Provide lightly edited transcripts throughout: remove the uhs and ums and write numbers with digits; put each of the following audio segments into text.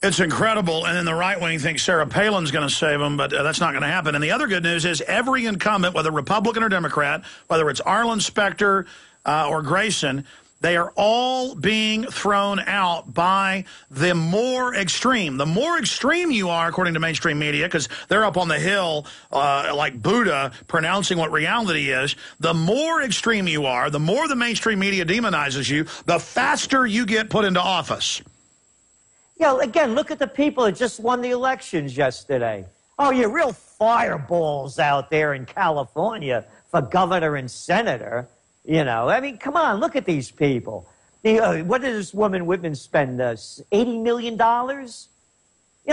It's incredible, and then the right wing thinks Sarah Palin's going to save them, but that's not going to happen. And the other good news is every incumbent, whether Republican or Democrat, whether it's Arlen Specter or Grayson, they are all being thrown out by the more extreme. The more extreme you are, according to mainstream media, because they're up on the hill like Buddha pronouncing what reality is, the more extreme you are, the more the mainstream media demonizes you, the faster you get put into office. Yeah, again, look at the people that just won the elections yesterday. Oh, you're real fireballs out there in California for governor and senator. You know, I mean, come on, look at these people. What did this woman Whitman spend? $80 million? I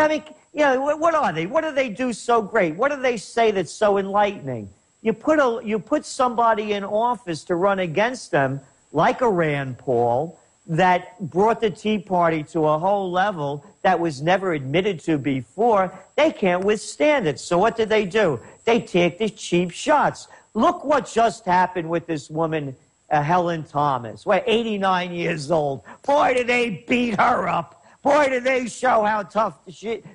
mean, what are they? What do they do so great? What do they say that's so enlightening? You put somebody in office to run against them, like a Rand Paul, that brought the Tea Party to a whole level that was never admitted to before. They can't withstand it. So what do? They take the cheap shots. Look what just happened with this woman, Helen Thomas. 89 years old. Boy, did they beat her up. Boy, did they show how tough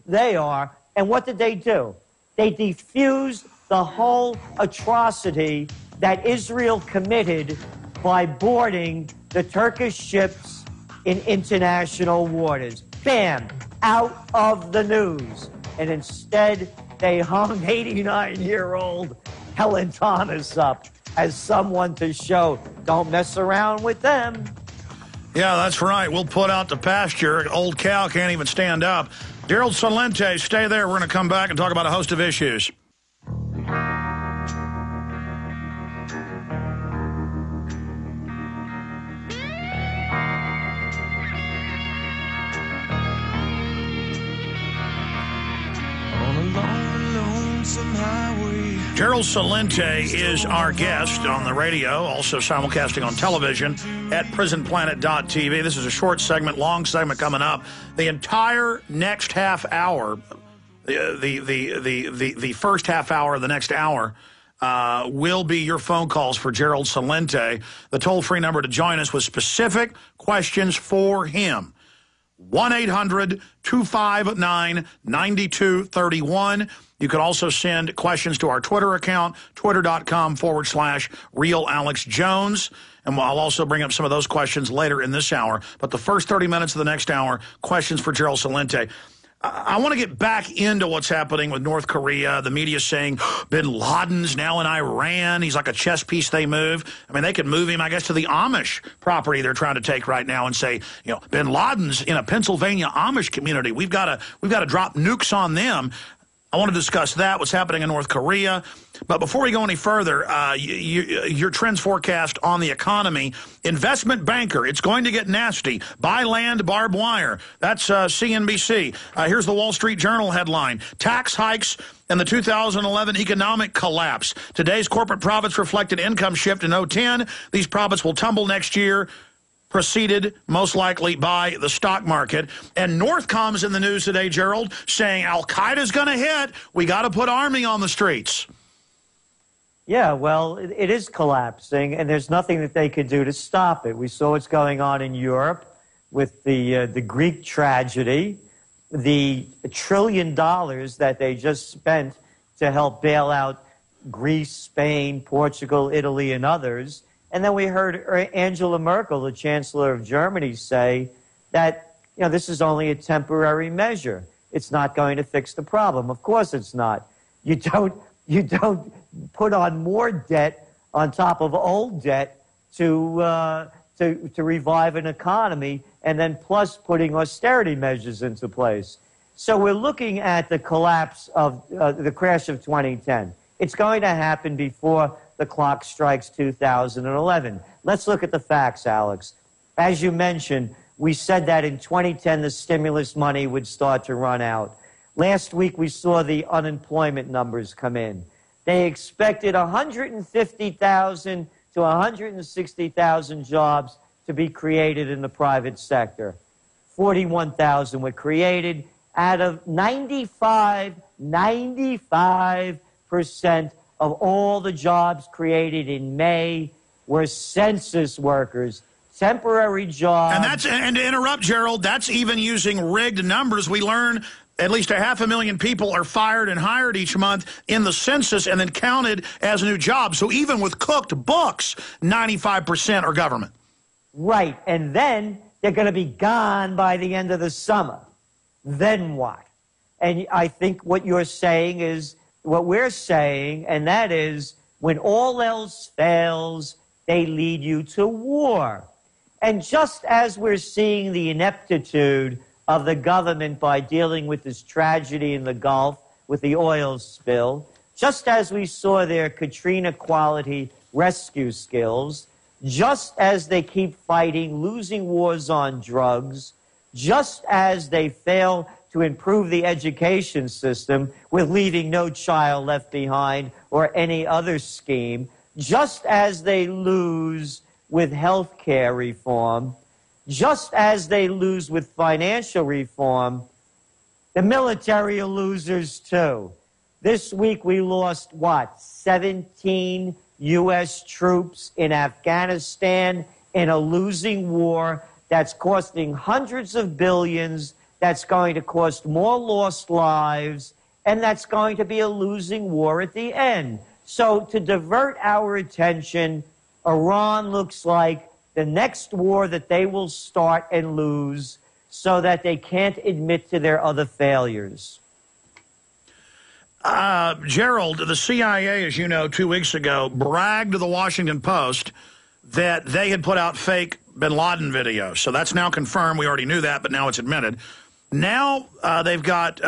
they are. And what did they do? They defused the whole atrocity that Israel committed by boarding the Turkish ships in international waters. Bam! Out of the news. And instead, they hung 89-year-old Helen Thomas up as someone to show, don't mess around with them. Yeah, that's right. We'll put out the pasture. Old cow can't even stand up. Gerald Celente, stay there. We're going to come back and talk about a host of issues. Gerald Celente is our guest on the radio, also simulcasting on television at prisonplanet.tv. This is a short segment, long segment coming up. The entire next half hour, the first half hour of the next hour will be your phone calls for Gerald Celente. The toll-free number to join us with specific questions for him. 1-800-259-9231. You can also send questions to our Twitter account, twitter.com/RealAlexJones. And I'll also bring up some of those questions later in this hour. But the first 30 minutes of the next hour, questions for Gerald Celente. I want to get back into what's happening with North Korea. The media saying bin Laden's now in Iran. He's like a chess piece they move. I mean, they could move him, I guess, to the Amish property they're trying to take right now and say, bin Laden's in a Pennsylvania Amish community. We've got to drop nukes on them. I want to discuss that, what's happening in North Korea. But before we go any further, your trends forecast on the economy. Investment banker, it's going to get nasty. Buy land, barbed wire. That's CNBC. Here's the Wall Street Journal headline. Tax hikes and the 2011 economic collapse. Today's corporate profits reflected income shift in 2010. These profits will tumble next year, preceded most likely by the stock market. And Northcom's in the news today, Gerald, saying Al-Qaeda's going to hit. We got to put army on the streets. Yeah, well, it is collapsing, and there's nothing that they could do to stop it. We saw what's going on in Europe with the Greek tragedy, the $1 trillion that they just spent to help bail out Greece, Spain, Portugal, Italy, and others. And then we heard Angela Merkel, the Chancellor of Germany, say that, this is only a temporary measure. It's not going to fix the problem. Of course it's not. You don't put on more debt on top of old debt to revive an economy, and then plus putting austerity measures into place. So we're looking at the collapse of the crash of 2010. It's going to happen before the clock strikes 2011. Let's look at the facts, Alex. As you mentioned, we said that in 2010 the stimulus money would start to run out. Last week we saw the unemployment numbers come in. They expected 150,000 to 160,000 jobs to be created in the private sector. 41,000 were created out of 95% of all the jobs created in May were census workers. temporary jobs. And to interrupt, Gerald, that's even using rigged numbers. We learn at least 500,000 people are fired and hired each month in the census and then counted as new jobs. So even with cooked books, 95% are government. Right, and then they're going to be gone by the end of the summer. Then what? And I think what you're saying is what we're saying, and that is when all else fails, they lead you to war. And just as we're seeing the ineptitude of the government by dealing with this tragedy in the Gulf with the oil spill, just as we saw their Katrina quality rescue skills, just as they keep fighting losing wars on drugs, just as they fail to improve the education system with leaving no child left behind or any other scheme, just as they lose with health care reform, just as they lose with financial reform, the military are losers too. This week we lost, 17 U.S. troops in Afghanistan in a losing war that's costing hundreds of billions, that's going to cost more lost lives, and that's going to be a losing war at the end. So to divert our attention, Iran looks like the next war that they will start and lose so that they can't admit to their other failures. Gerald, the CIA, as you know, 2 weeks ago, bragged to the Washington Post that they had put out fake bin Laden videos. So that's now confirmed. We already knew that, but now it's admitted. Now they've got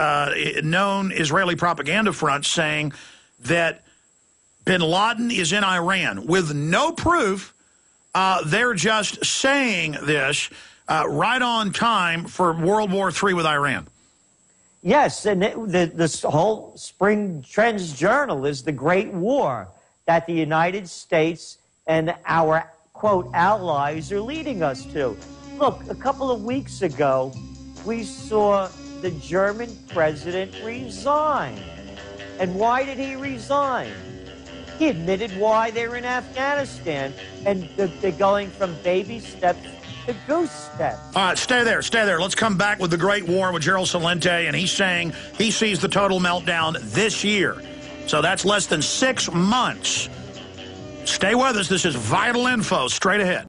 known Israeli propaganda fronts saying that bin Laden is in Iran with no proof. They're just saying this right on time for World War III with Iran. Yes, and this whole Spring Trends Journal is the Great War that the United States and our, quote, allies are leading us to. Look, a couple of weeks ago, we saw the German president resign. And why did he resign? He admitted why they're in Afghanistan, and they're going from baby steps to goose steps. All right, stay there, stay there. Let's come back with the Great War with Gerald Celente, and he's saying he sees the total meltdown this year. So that's less than 6 months. Stay with us. This is Vital Info straight ahead.